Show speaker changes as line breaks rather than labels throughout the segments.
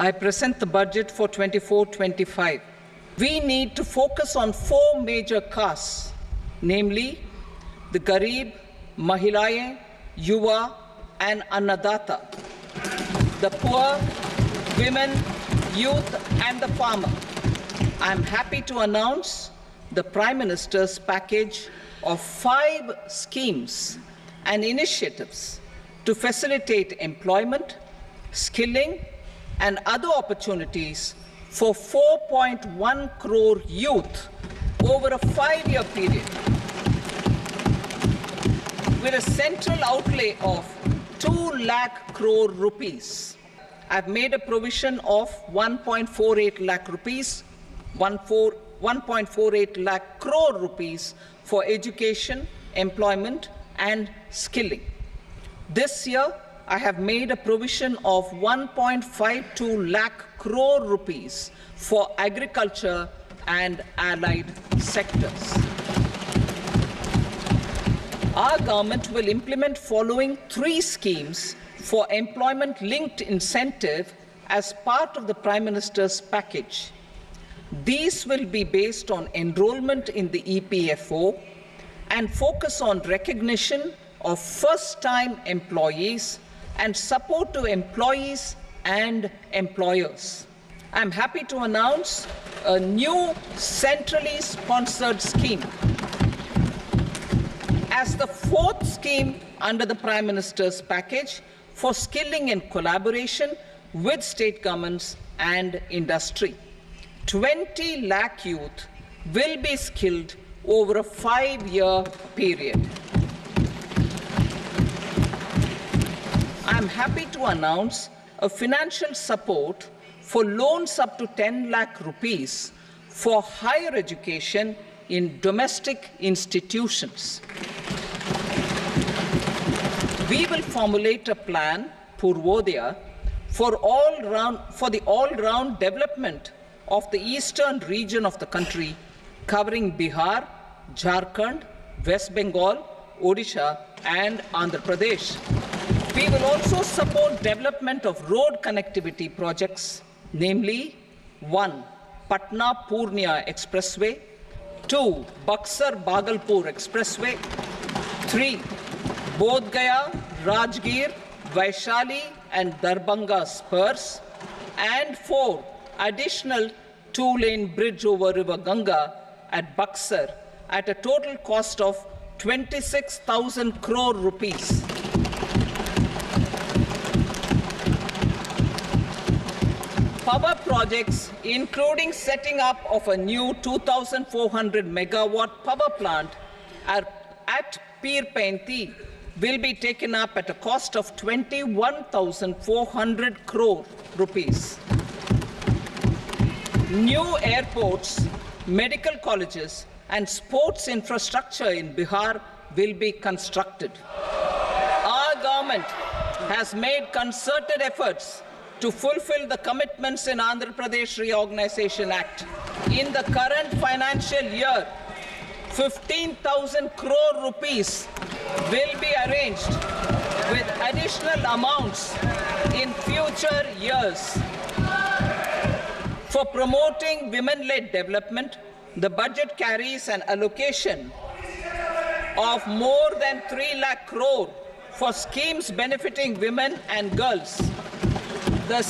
I present the budget for 24-25. We need to focus on 4 major castes, namely the Garib, Mahilaye, Yuva, and Annadata, the poor, women, youth, and the farmer. I am happy to announce the Prime Minister's package of 5 schemes and initiatives to facilitate employment, skilling, and other opportunities for 4.1 crore youth over a 5-year period, with a central outlay of 2 lakh crore rupees. I've made a provision of 1.48 lakh rupees, 1.48 lakh crore rupees for education, employment, and skilling. This year, I have made a provision of 1.52 lakh crore rupees for agriculture and allied sectors. Our government will implement following 3 schemes for employment-linked incentive as part of the Prime Minister's package. These will be based on enrollment in the EPFO and focus on recognition of first-time employees and support to employees and employers. I'm happy to announce a new centrally sponsored scheme as the 4th scheme under the Prime Minister's package for skilling in collaboration with state governments and industry. 20 lakh youth will be skilled over a 5-year period. I am happy to announce a financial support for loans up to 10 lakh rupees for higher education in domestic institutions. We will formulate a plan, Purvodaya, for the all-round development of the eastern region of the country, covering Bihar, Jharkhand, West Bengal, Odisha, and Andhra Pradesh. We will also support development of road connectivity projects, namely 1. Patna-Purnia Expressway, 2. Buxar-Bhagalpur Expressway, 3. Bodh Gaya, Rajgir, Vaishali, and Darbhanga spurs, and 4. Additional 2-lane bridge over River Ganga at Buxar at a total cost of 26,000 crore rupees. Power projects, including setting up of a new 2,400 megawatt power plant at Pir Painti, will be taken up at a cost of 21,400 crore rupees. New airports, medical colleges, and sports infrastructure in Bihar will be constructed. Our government has made concerted efforts to fulfill the commitments in Andhra Pradesh Reorganization Act. In the current financial year, 15,000 crore rupees will be arranged with additional amounts in future years. For promoting women-led development, the budget carries an allocation of more than 3 lakh crore for schemes benefiting women and girls. This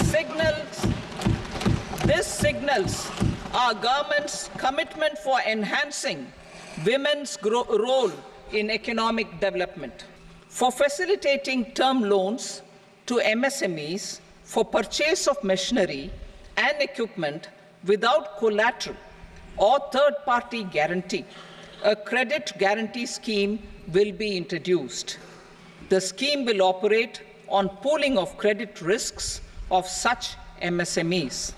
signals our government's commitment for enhancing women's role in economic development. For facilitating term loans to MSMEs for purchase of machinery and equipment without collateral or third-party guarantee, a credit guarantee scheme will be introduced. The scheme will operate on pooling of credit risks of such MSMEs.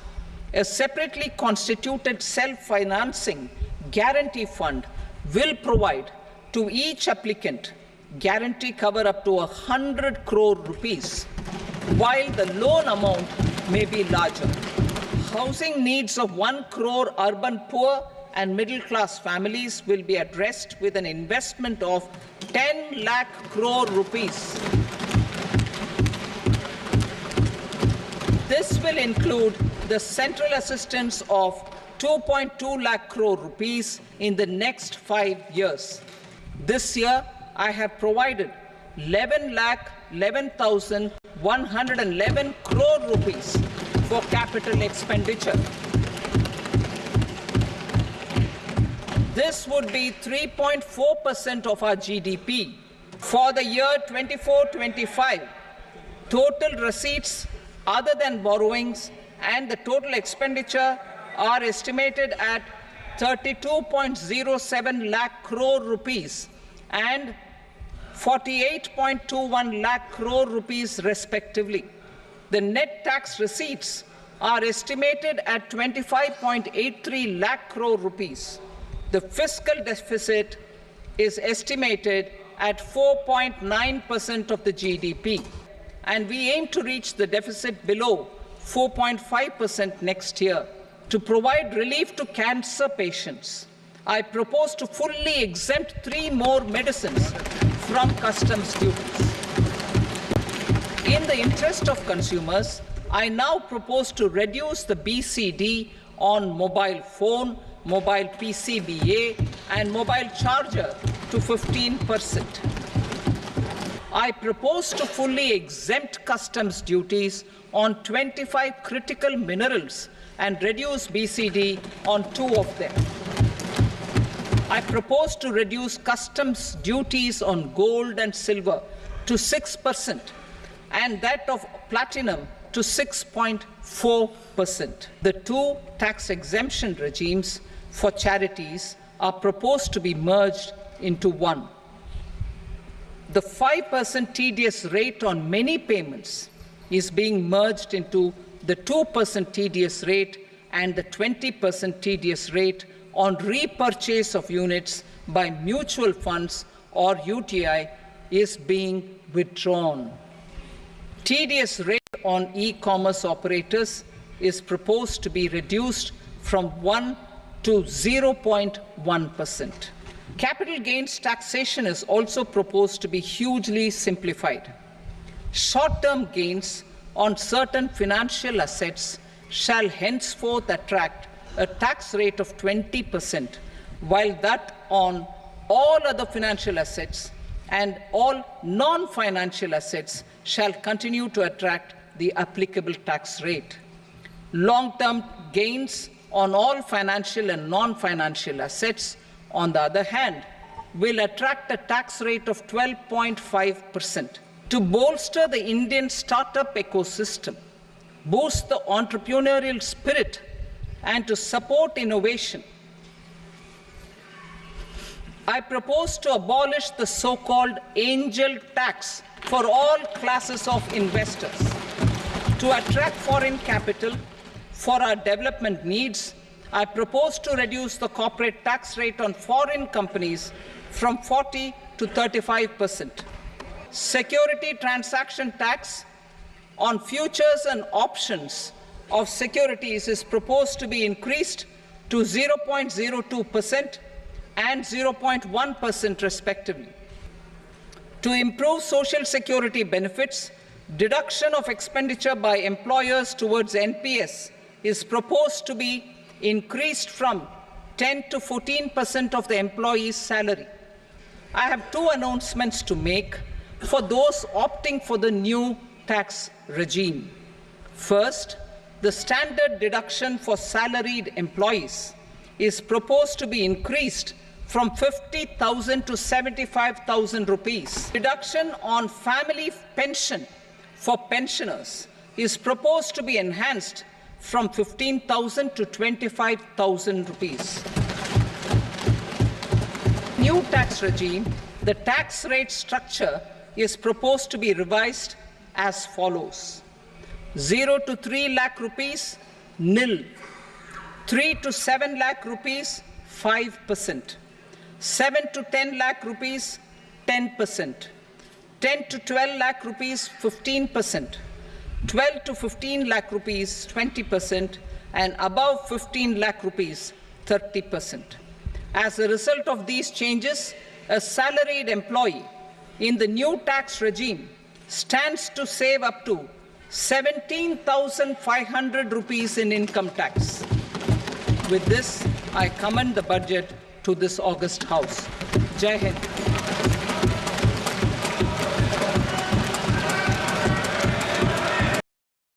A separately constituted self-financing guarantee fund will provide to each applicant guarantee cover up to 100 crore rupees, while the loan amount may be larger. Housing needs of 1 crore urban poor and middle-class families will be addressed with an investment of 10 lakh crore rupees. This will include the central assistance of 2.2 lakh crore rupees in the next 5 years. This year, I have provided 11,11,111 crore rupees for capital expenditure. This would be 3.4% of our GDP. For the year 24-25, total receipts other than borrowings and the total expenditure are estimated at 32.07 lakh crore rupees and 48.21 lakh crore rupees respectively. The net tax receipts are estimated at 25.83 lakh crore rupees. The fiscal deficit is estimated at 4.9% of the GDP, and we aim to reach the deficit below 4.5% next year. To provide relief to cancer patients, I propose to fully exempt 3 more medicines from customs duties. In the interest of consumers, I now propose to reduce the BCD on mobile phone, mobile PCBA, and mobile charger to 15%. I propose to fully exempt customs duties on 25 critical minerals and reduce BCD on 2 of them. I propose to reduce customs duties on gold and silver to 6% and that of platinum to 6.4%. The 2 tax exemption regimes for charities are proposed to be merged into one. The 5% TDS rate on many payments is being merged into the 2% TDS rate, and the 20% TDS rate on repurchase of units by mutual funds or UTI is being withdrawn. TDS rate on e-commerce operators is proposed to be reduced from 1 to 0.1%. Capital gains taxation is also proposed to be hugely simplified. Short-term gains on certain financial assets shall henceforth attract a tax rate of 20%, while that on all other financial assets and all non-financial assets shall continue to attract the applicable tax rate. Long-term gains on all financial and non-financial assets, on the other hand, will attract a tax rate of 12.5%. To bolster the Indian startup ecosystem, boost the entrepreneurial spirit, and to support innovation, I propose to abolish the so-called angel tax for all classes of investors. To attract foreign capital for our development needs, I propose to reduce the corporate tax rate on foreign companies from 40 to 35%. Security transaction tax on futures and options of securities is proposed to be increased to 0.02% and 0.1% respectively. To improve social security benefits, deduction of expenditure by employers towards NPS is proposed to be increased from 10 to 14% of the employee's salary. I have 2 announcements to make for those opting for the new tax regime. First, the standard deduction for salaried employees is proposed to be increased from 50,000 to 75,000 rupees. Deduction on family pension for pensioners is proposed to be enhanced from 15,000 to 25,000 rupees. New tax regime, the tax rate structure is proposed to be revised as follows: 0 to 3 lakh rupees, nil; 3 to 7 lakh rupees, 5%; 7 to 10 lakh rupees, 10%; 10 to 12 lakh rupees, 15%; 12 to 15 lakh rupees, 20%; and above 15 lakh rupees, 30%. As a result of these changes, a salaried employee in the new tax regime stands to save up to 17,500 rupees in income tax. With this, I commend the budget to this august House. Jai Hind.